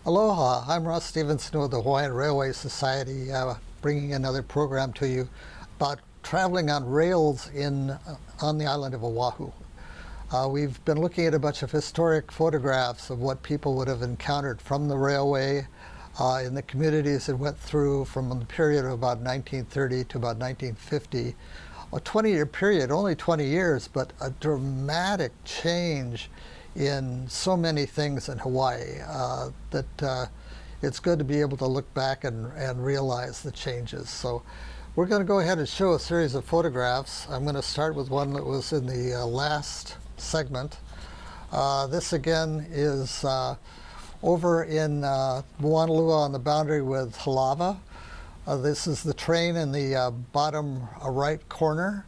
Aloha, I'm Ross Stevenson with the Hawaiian Railway Society, bringing another program to you about traveling on rails on the island of Oahu. We've been looking at a bunch of historic photographs of what people would have encountered from the railway in the communities it went through from the period of about 1930 to about 1950. A 20-year period, only 20 years, but a dramatic change in so many things in Hawaii that it's good to be able to look back and realize the changes. So we're going to go ahead and show a series of photographs. I'm going to start with one that was in the last segment. This again is over in Honolulu on the boundary with Halava. This is the train in the bottom right corner,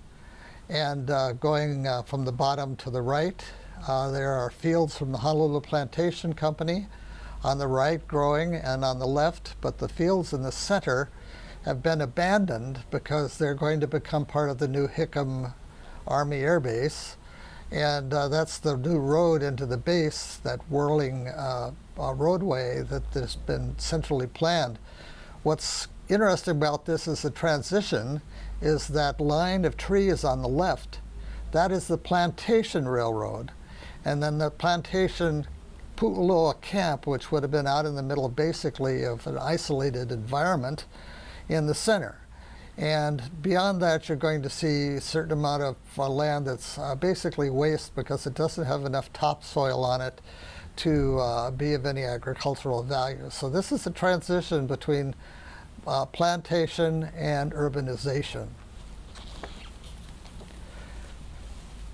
and going from the bottom to the right. There are fields from the Honolulu Plantation Company on the right growing and on the left, but the fields in the center have been abandoned because they're going to become part of the new Hickam Army Air Base. And that's the new road into the base, that whirling roadway that has been centrally planned. What's interesting about this is the transition is that line of trees on the left. That is the Plantation Railroad. And then the Plantation Pu'uloa camp, which would have been out in the middle basically of an isolated environment, in the center. And beyond that, you're going to see a certain amount of land that's basically waste because it doesn't have enough topsoil on it to be of any agricultural value. So this is a transition between plantation and urbanization.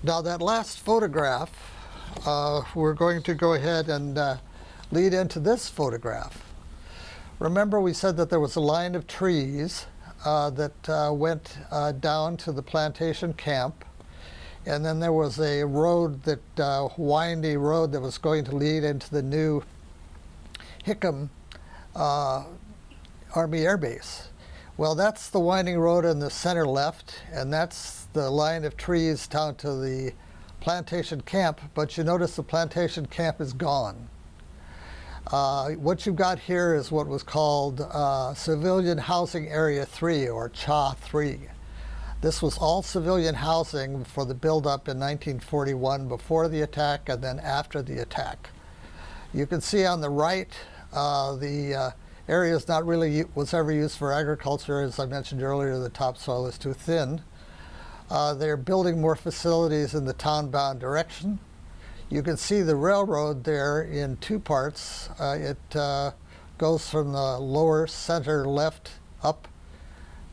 Now that last photograph, we're going to go ahead and lead into this photograph. Remember, we said that there was a line of trees that went down to the plantation camp, and then there was a road, that windy road that was going to lead into the new Hickam Army Air Base. Well, that's the winding road in the center left, and that's the line of trees down to the plantation camp, but you notice the plantation camp is gone. What you've got here is what was called Civilian Housing Area 3, or CHA 3. This was all civilian housing for the buildup in 1941, before the attack and then after the attack. You can see on the right, the area is not really was ever used for agriculture. As I mentioned earlier, the topsoil is too thin. They're building more facilities in the town-bound direction. You can see the railroad there in two parts. It goes from the lower center left up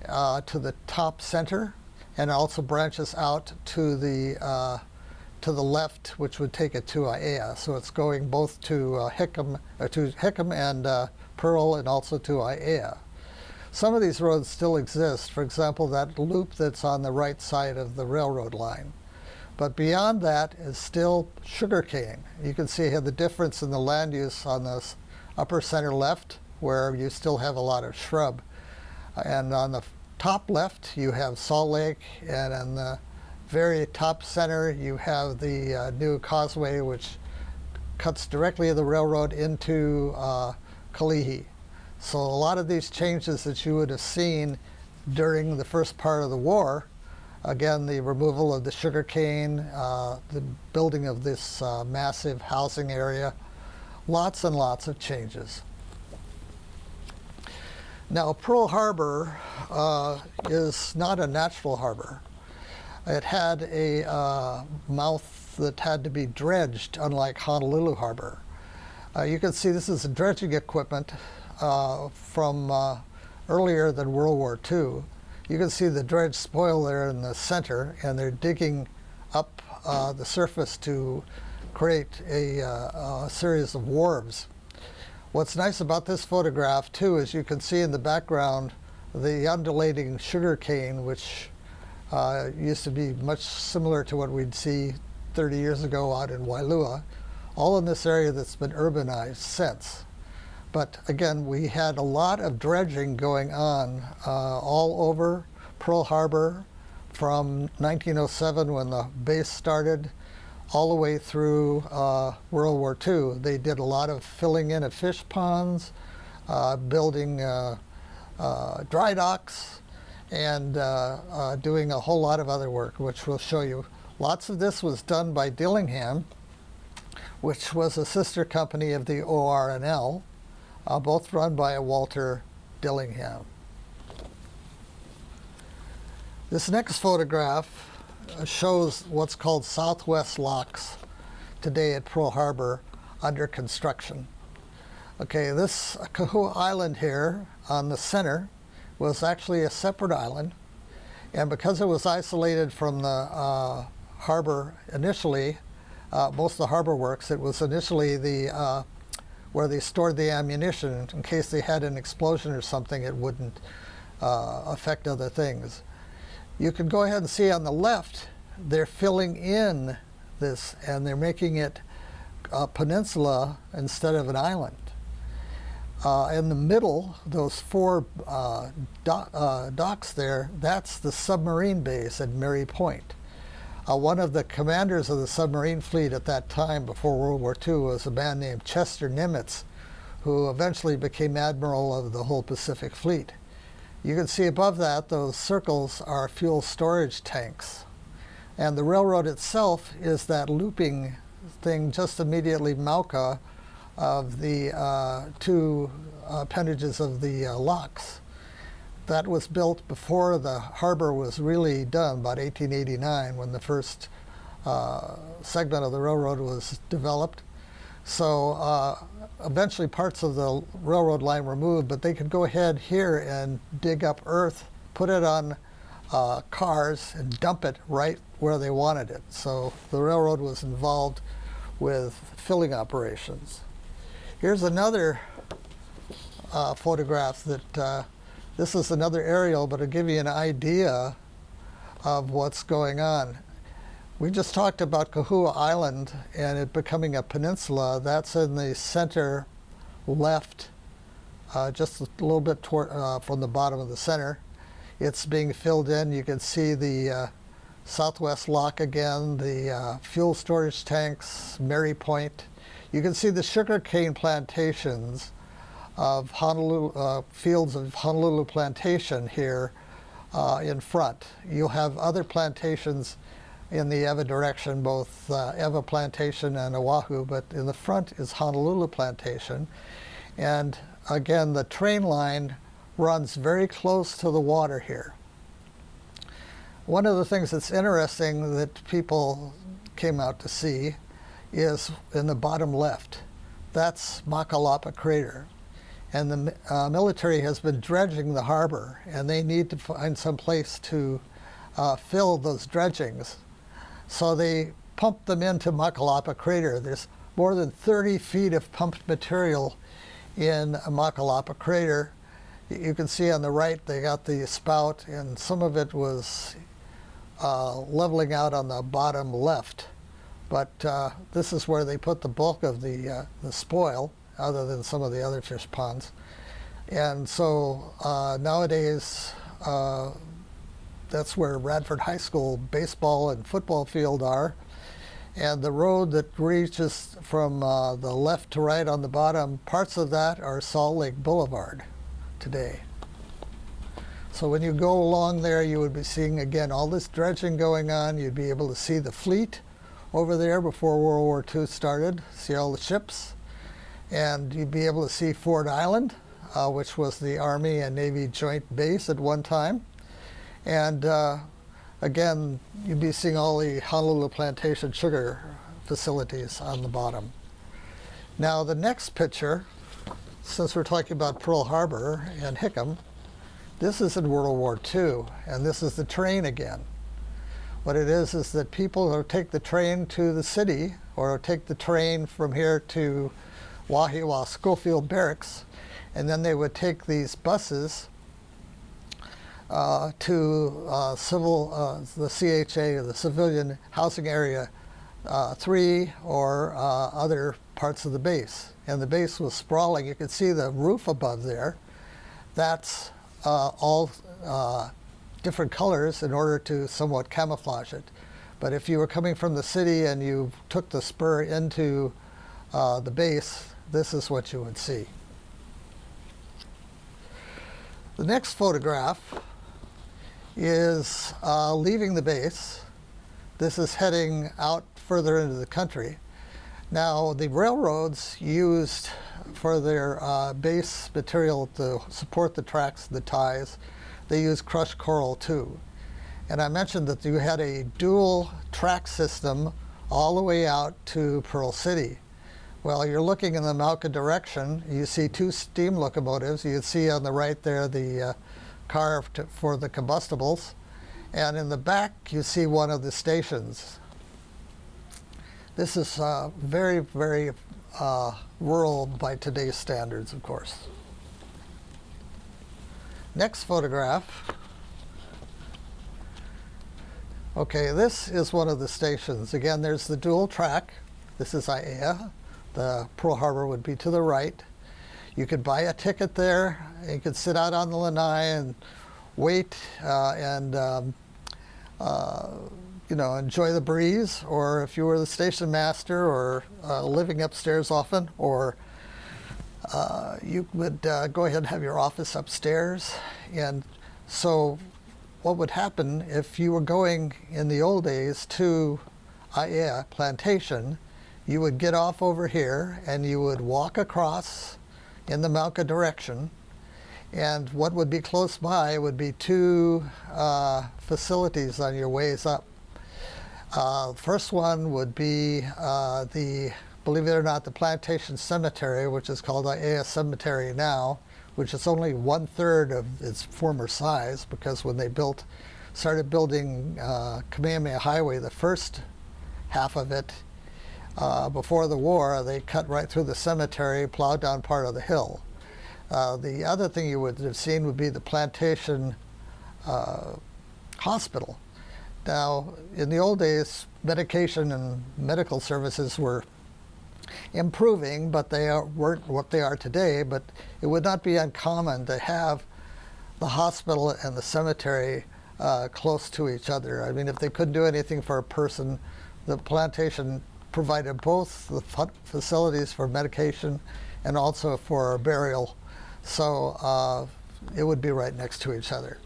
to the top center, and also branches out to the left, which would take it to Aiea. So it's going both to Hickam and Pearl, and also to Aiea. Some of these roads still exist. For example, that loop that's on the right side of the railroad line. But beyond that is still sugarcane. You can see here the difference in the land use on this upper center left, where you still have a lot of shrub. And on the top left, you have Salt Lake, and on the very top center, you have the new causeway, which cuts directly the railroad into Kalihi. So a lot of these changes that you would have seen during the first part of the war, again, the removal of the sugarcane, the building of this massive housing area, lots and lots of changes. Now, Pearl Harbor is not a natural harbor. It had a mouth that had to be dredged, unlike Honolulu Harbor. You can see this is dredging equipment from earlier than World War II. You can see the dredge spoil there in the center, and they're digging up the surface to create a series of wharves. What's nice about this photograph, too, is you can see in the background the undulating sugar cane, which used to be much similar to what we'd see 30 years ago out in Wailua, all in this area that's been urbanized since. But again, we had a lot of dredging going on all over Pearl Harbor from 1907 when the base started all the way through World War II. They did a lot of filling in of fish ponds, building dry docks, and doing a whole lot of other work, which we'll show you. Lots of this was done by Dillingham, which was a sister company of the ORNL, both run by a Walter Dillingham. This next photograph shows what's called Southwest Locks today at Pearl Harbor under construction. Okay, this Kahua Island here on the center was actually a separate island, and because it was isolated from the harbor initially, most of the harbor works, it was initially the where they stored the ammunition in case they had an explosion or something, it wouldn't affect other things. You can go ahead and see on the left, they're filling in this and they're making it a peninsula instead of an island. In the middle, those four docks there, that's the submarine base at Mary Point. One of the commanders of the submarine fleet at that time, before World War II, was a man named Chester Nimitz, who eventually became admiral of the whole Pacific Fleet. You can see above that, those circles are fuel storage tanks. And the railroad itself is that looping thing just immediately Mauka of the two appendages of the locks. That was built before the harbor was really done, about 1889, when the first segment of the railroad was developed. So eventually parts of the railroad line were moved, but they could go ahead here and dig up earth, put it on cars, and dump it right where they wanted it. So the railroad was involved with filling operations. Here's another photograph that this is another aerial, but it'll give you an idea of what's going on. We just talked about Kahua Island and it becoming a peninsula. That's in the center left, just a little bit toward, from the bottom of the center. It's being filled in. You can see the Southwest Lock again, the fuel storage tanks, Mary Point. You can see the sugarcane plantations of Honolulu, fields of Honolulu plantation here in front. You'll have other plantations in the Ewa direction, both Ewa Plantation and Oahu, but in the front is Honolulu Plantation. And again, the train line runs very close to the water here. One of the things that's interesting that people came out to see is in the bottom left. That's Makalapa Crater. And the military has been dredging the harbor, and they need to find some place to fill those dredgings. So they pumped them into Makalapa Crater. There's more than 30 feet of pumped material in Makalapa Crater. You can see on the right they got the spout, and some of it was leveling out on the bottom left. But this is where they put the bulk of the spoil, other than some of the other fish ponds. And so nowadays, that's where Radford High School baseball and football field are. And the road that reaches from the left to right on the bottom, parts of that are Salt Lake Boulevard today. So when you go along there, you would be seeing, again, all this dredging going on. You'd be able to see the fleet over there before World War II started, see all the ships. And you'd be able to see Ford Island, which was the Army and Navy joint base at one time. And again, you'd be seeing all the Honolulu Plantation sugar facilities on the bottom. Now the next picture, since we're talking about Pearl Harbor and Hickam, this is in World War II, and this is the train again. What it is that people will take the train to the city, or take the train from here to Wahiawa Schofield Barracks, and then they would take these buses to the CHA, the Civilian Housing Area 3, or other parts of the base. And the base was sprawling. You could see the roof above there. That's all different colors in order to somewhat camouflage it. But if you were coming from the city and you took the spur into the base, this is what you would see. The next photograph is leaving the base. This is heading out further into the country. Now, the railroads used for their base material to support the tracks, the ties, they used crushed coral too. And I mentioned that you had a dual track system all the way out to Pearl City. Well, you're looking in the Mauka direction. You see two steam locomotives. You can see on the right there the car for the combustibles. And in the back, you see one of the stations. This is very, very rural by today's standards, of course. Next photograph. Okay, this is one of the stations. Again, there's the dual track. This is Aiea. The Pearl Harbor would be to the right. You could buy a ticket there. You could sit out on the lanai and wait you know, enjoy the breeze. Or if you were the station master or living upstairs often, or you would go ahead and have your office upstairs. And so what would happen if you were going in the old days to Aiea Plantation, you would get off over here and you would walk across in the Mauka direction, and what would be close by would be two facilities on your ways up. First one would be believe it or not, the Plantation Cemetery, which is called Aiea Cemetery now, which is only 1/3 of its former size, because when they started building Kamehameha Highway, the first half of it, before the war, they cut right through the cemetery, plowed down part of the hill. The other thing you would have seen would be the Plantation Hospital. Now, in the old days, medication and medical services were improving, but they weren't what they are today. But it would not be uncommon to have the hospital and the cemetery close to each other. I mean, if they couldn't do anything for a person, the plantation provided both the facilities for medication and also for burial. So it would be right next to each other.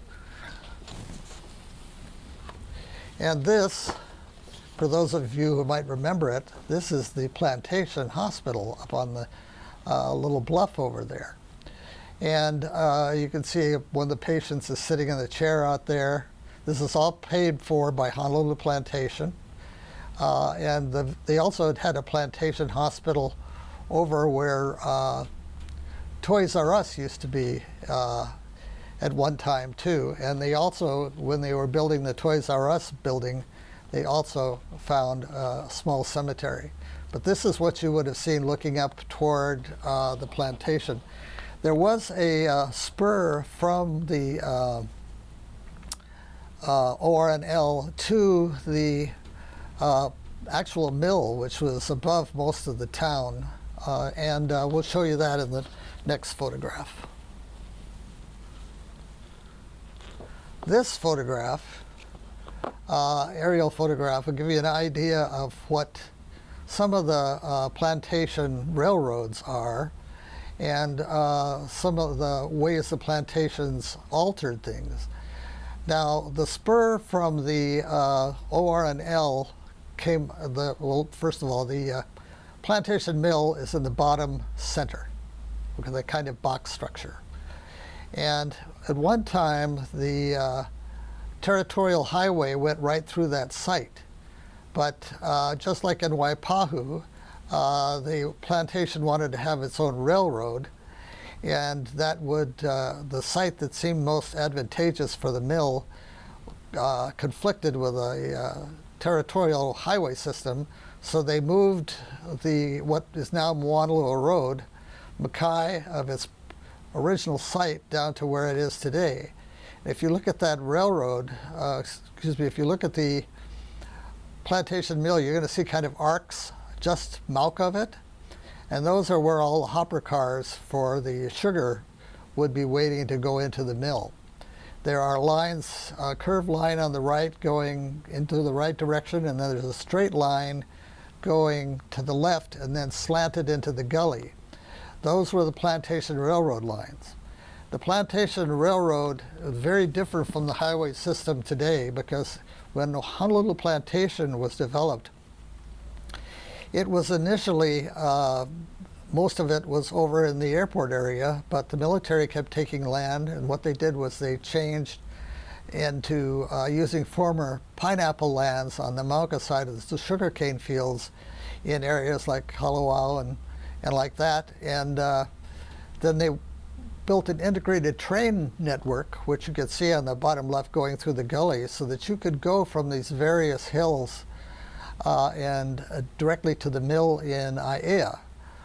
And this, for those of you who might remember it, this is the Plantation Hospital up on the little bluff over there. And you can see one of the patients is sitting in the chair out there. This is all paid for by Honolulu Plantation. And they also had a plantation hospital over where Toys R Us used to be at one time too. And they also, when they were building the Toys R Us building, they also found a small cemetery. But this is what you would have seen looking up toward the plantation. There was a spur from the ORNL to the actual mill, which was above most of the town. And we'll show you that in the next photograph. This photograph, aerial photograph, will give you an idea of what some of the plantation railroads are, and some of the ways the plantations altered things. Now, the spur from the ORNL came, well, first of all, the plantation mill is in the bottom center, because that kind of box structure. And at one time, the territorial highway went right through that site. But just like in Waipahu, the plantation wanted to have its own railroad, and that would, the site that seemed most advantageous for the mill conflicted with a territorial highway system, so they moved what is now Moanalua Road, Mackay, of its original site down to where it is today. If you look at that railroad, if you look at the plantation mill, you're going to see kind of arcs just south of it, and those are where all the hopper cars for the sugar would be waiting to go into the mill. There are lines, a curved line on the right going into the right direction, and then there's a straight line going to the left and then slanted into the gully. Those were the plantation railroad lines. The plantation railroad is very different from the highway system today, because when the Honolulu plantation was developed, it was initially, most of it was over in the airport area, but the military kept taking land, and what they did was they changed into using former pineapple lands on the Mauka side of the sugarcane fields in areas like Kalawao and like that. And then they built an integrated train network, which you can see on the bottom left going through the gullies, so that you could go from these various hills and directly to the mill in Aiea,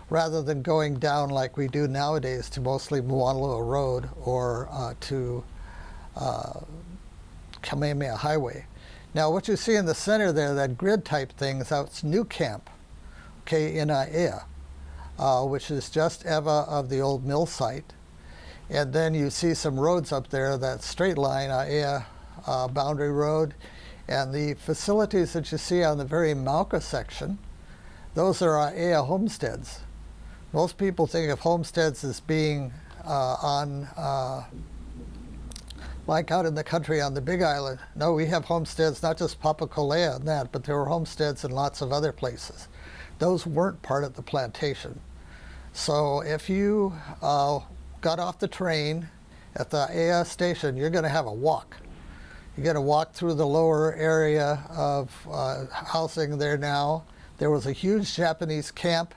rather than going down like we do nowadays to mostly Moanaloa Road or to Kamehameha Highway. Now what you see in the center there, that grid type thing, that's New Camp, okay, in Aiea, which is just ewa of the old mill site. And then you see some roads up there, that straight line, Aiea Boundary Road, and the facilities that you see on the very Mauka section, those are Aiea homesteads. Most people think of homesteads as being like out in the country on the Big Island. No, we have homesteads, not just Papakolea and that, but there were homesteads in lots of other places. Those weren't part of the plantation. So if you got off the train at the Aiea station, you're going to have a walk. You're going to walk through the lower area of housing there now. There was a huge Japanese camp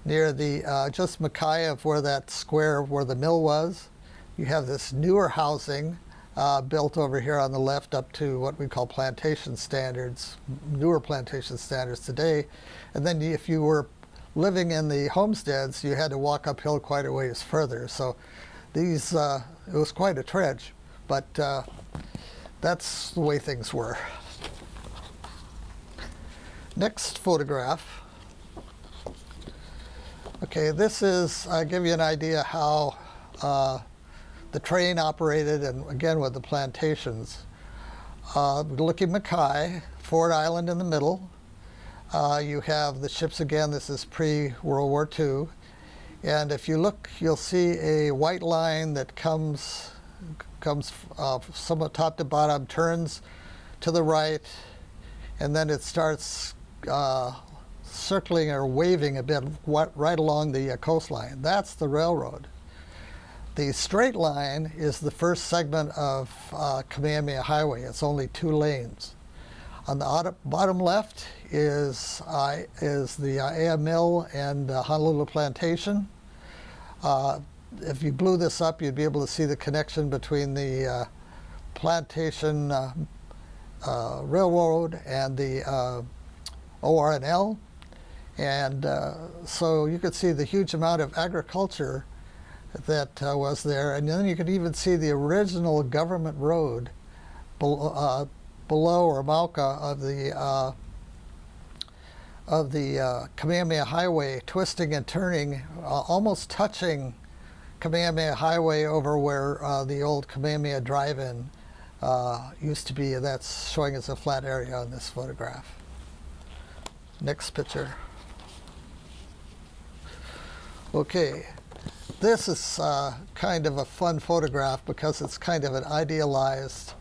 near the just Makai of where that square where the mill was. You have this newer housing built over here on the left up to what we call plantation standards, newer plantation standards today. And then if you were living in the homesteads, you had to walk uphill quite a ways further. So these, it was quite a trudge, but that's the way things were. Next photograph. Okay, this is, I'll give you an idea how the train operated, and again with the plantations. Looking Makai, Ford Island in the middle. You have the ships again, this is pre-World War II. And if you look, you'll see a white line that comes somewhat top to bottom, turns to the right, and then it starts circling or waving a bit right along the coastline. That's the railroad. The straight line is the first segment of Kamehameha Highway. It's only 2 lanes. On the bottom left is the Aiea Mill and Honolulu Plantation. If you blew this up, you'd be able to see the connection between the Plantation Railroad and the ORNL. And so you could see the huge amount of agriculture that was there. And then you could even see the original government road below or Mauka of the Kamehameha Highway, twisting and turning, almost touching Kamehameha Highway over where the old Kamehameha Drive-In used to be. That's showing as a flat area on this photograph. Next picture. Okay, this is kind of a fun photograph because it's kind of an idealized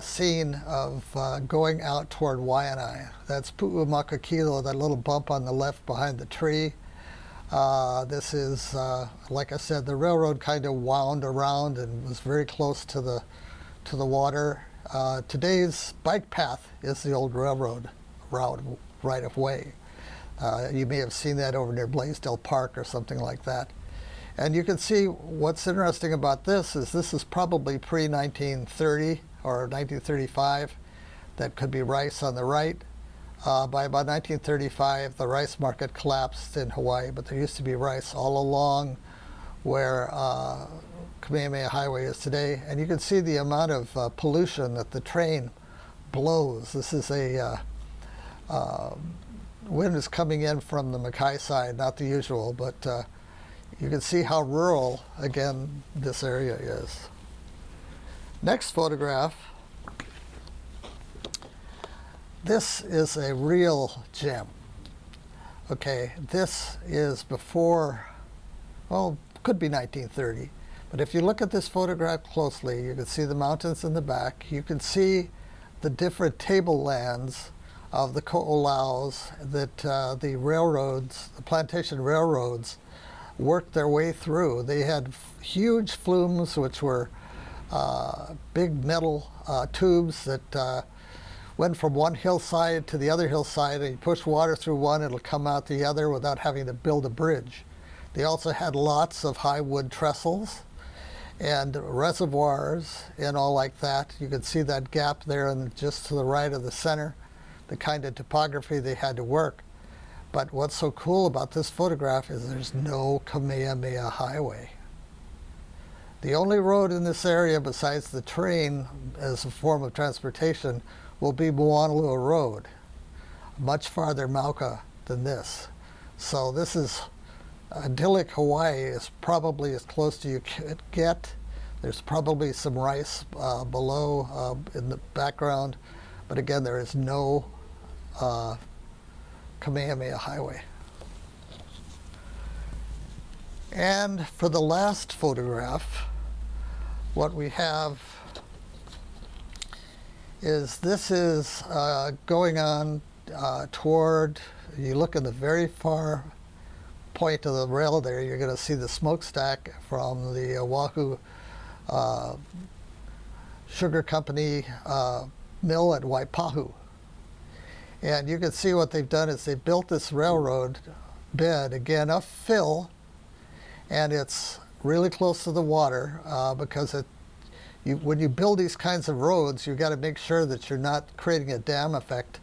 scene of going out toward Waianae. That's Pu'umakakilo, that little bump on the left behind the tree. This is, like I said, the railroad kind of wound around and was very close to the water. Today's bike path is the old railroad route right of way. You may have seen that over near Blaisdell Park or something like that. And you can see what's interesting about this is probably pre-1930 or 1935. That could be rice on the right. By about 1935, the rice market collapsed in Hawaii, but there used to be rice all along where Kamehameha Highway is today. And you can see the amount of pollution that the train blows. This is a wind is coming in from the Makai side, not the usual, but you can see how rural, again, this area is. Next photograph. This is a real gem. Okay, this is before, well, could be 1930. But if you look at this photograph closely, you can see the mountains in the back. You can see the different tablelands of the ko'olaus that the railroads, the plantation railroads, worked their way through. They had huge flumes, which were big metal tubes that went from one hillside to the other hillside, and you push water through one, it'll come out the other without having to build a bridge. They also had lots of high wood trestles and reservoirs and all like that. You can see that gap there and just to the right of the center, the kind of topography they had to work. But what's so cool about this photograph is there's no Kamehameha Highway. The only road in this area besides the train as a form of transportation will be Moanalua Road, much farther Mauka than this. So this is idyllic Hawaii, is probably as close to you could get. There's probably some rice below in the background, but again, there is no Kamehameha Highway. And for the last photograph, what we have is this is going on toward, you look in the very far point of the rail there, you're going to see the smokestack from the Oahu Sugar Company mill at Waipahu. And you can see what they've done is they built this railroad bed, again, of fill, and it's really close to the water because when you build these kinds of roads, you've got to make sure that you're not creating a dam effect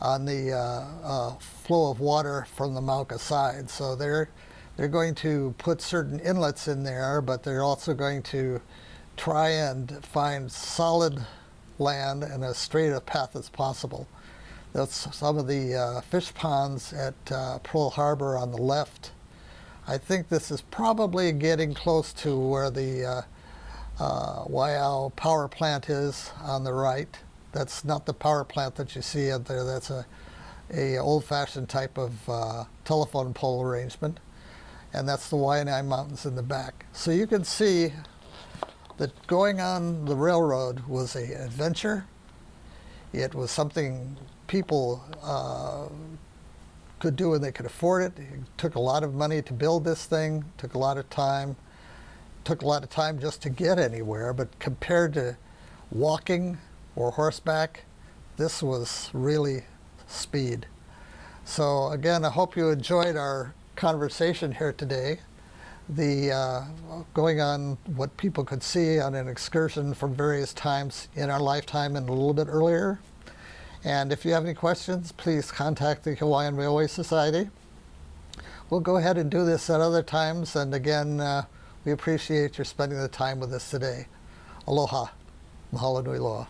on the flow of water from the Mauka side. So they're going to put certain inlets in there, but they're also going to try and find solid land and as straight a path as possible. That's some of the fish ponds at Pearl Harbor on the left. I think this is probably getting close to where the Waiau power plant is on the right. That's not the power plant that you see out there. That's a old-fashioned type of telephone pole arrangement. And that's the Waianae Mountains in the back. So you can see that going on the railroad was an adventure. It was something people could do when they could afford it. It took a lot of money to build this thing, took a lot of time. Took a lot of time just to get anywhere, but compared to walking or horseback, this was really speed. So again, I hope you enjoyed our conversation here today. The going on what people could see on an excursion from various times in our lifetime and a little bit earlier. And if you have any questions, please contact the Hawaiian Railway Society. We'll go ahead and do this at other times, and again, we appreciate your spending the time with us today. Aloha. Mahalo nui loa.